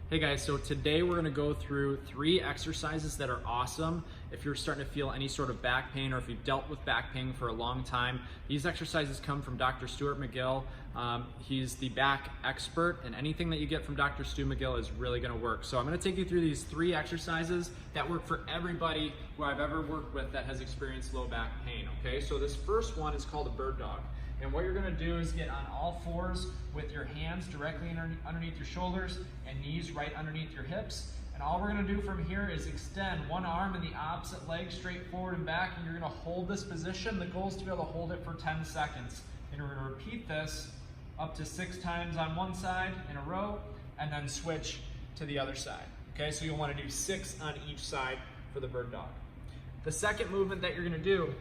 Hey guys, so today we're gonna go through 3 exercises that are awesome if you're starting to feel any sort of back pain or if you've dealt with back pain for a long time. These exercises come from Dr. Stuart McGill. He's the back expert, and anything that you get from Dr. Stu McGill is really gonna work. So I'm gonna take you through these 3 exercises that work for everybody who I've ever worked with that has experienced low back pain, okay? So this first one is called a bird dog. And what you're gonna do is get on all fours with your hands directly underneath your shoulders and knees right underneath your hips. And all we're gonna do from here is extend one arm and the opposite leg straight forward and back, and you're gonna hold this position. The goal is to be able to hold it for 10 seconds. And we're gonna repeat this up to 6 times on one side in a row, and then switch to the other side. Okay, so you'll wanna do 6 on each side for the bird dog. The second movement that you're gonna do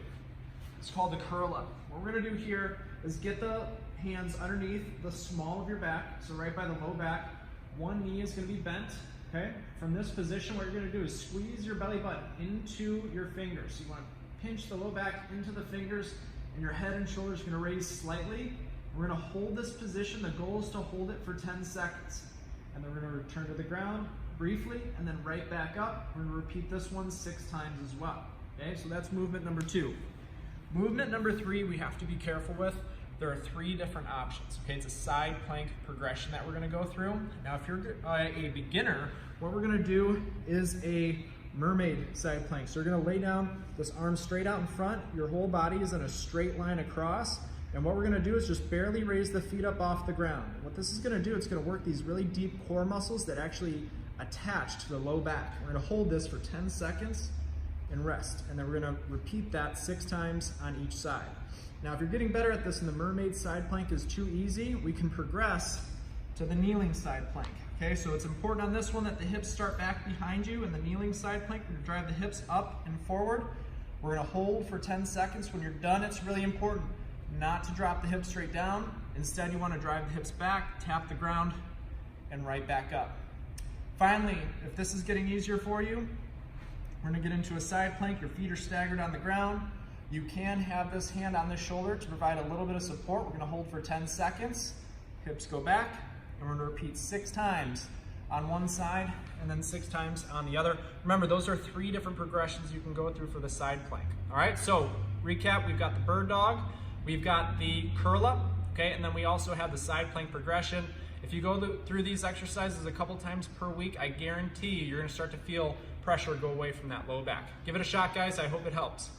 is called the curl up. What we're gonna do here is get the hands underneath the small of your back, so right by the low back. One knee is gonna be bent, okay? From this position, what you're gonna do is squeeze your belly button into your fingers. So you wanna pinch the low back into the fingers, and your head and shoulders are gonna raise slightly. We're gonna hold this position. The goal is to hold it for 10 seconds. And then we're gonna return to the ground briefly, and then right back up. We're gonna repeat this one 6 times as well, okay? So that's movement number 2. Movement number 3, we have to be careful with. There are 3 different options, okay? It's a side plank progression that we're gonna go through. Now, if you're a beginner, what we're gonna do is a mermaid side plank. So you're gonna lay down this arm straight out in front. Your whole body is in a straight line across. And what we're gonna do is just barely raise the feet up off the ground. What this is gonna do, it's gonna work these really deep core muscles that actually attach to the low back. We're gonna hold this for 10 seconds and rest. And then we're gonna repeat that 6 times on each side. Now, if you're getting better at this and the mermaid side plank is too easy, we can progress to the kneeling side plank. Okay, so it's important on this one that the hips start back behind you. In the kneeling side plank, we're gonna drive the hips up and forward. We're gonna hold for 10 seconds. When you're done, it's really important not to drop the hips straight down. Instead, you wanna drive the hips back, tap the ground, and right back up. Finally, if this is getting easier for you, we're gonna get into a side plank. Your feet are staggered on the ground. You can have this hand on the shoulder to provide a little bit of support. We're gonna hold for 10 seconds. Hips go back, and we're gonna repeat 6 times on one side and then 6 times on the other. Remember, those are 3 different progressions you can go through for the side plank. All right, so recap, we've got the bird dog, we've got the curl up, okay, and then we also have the side plank progression. If you go through these exercises a couple times per week, I guarantee you're gonna start to feel pressure go away from that low back. Give it a shot, guys. I hope it helps.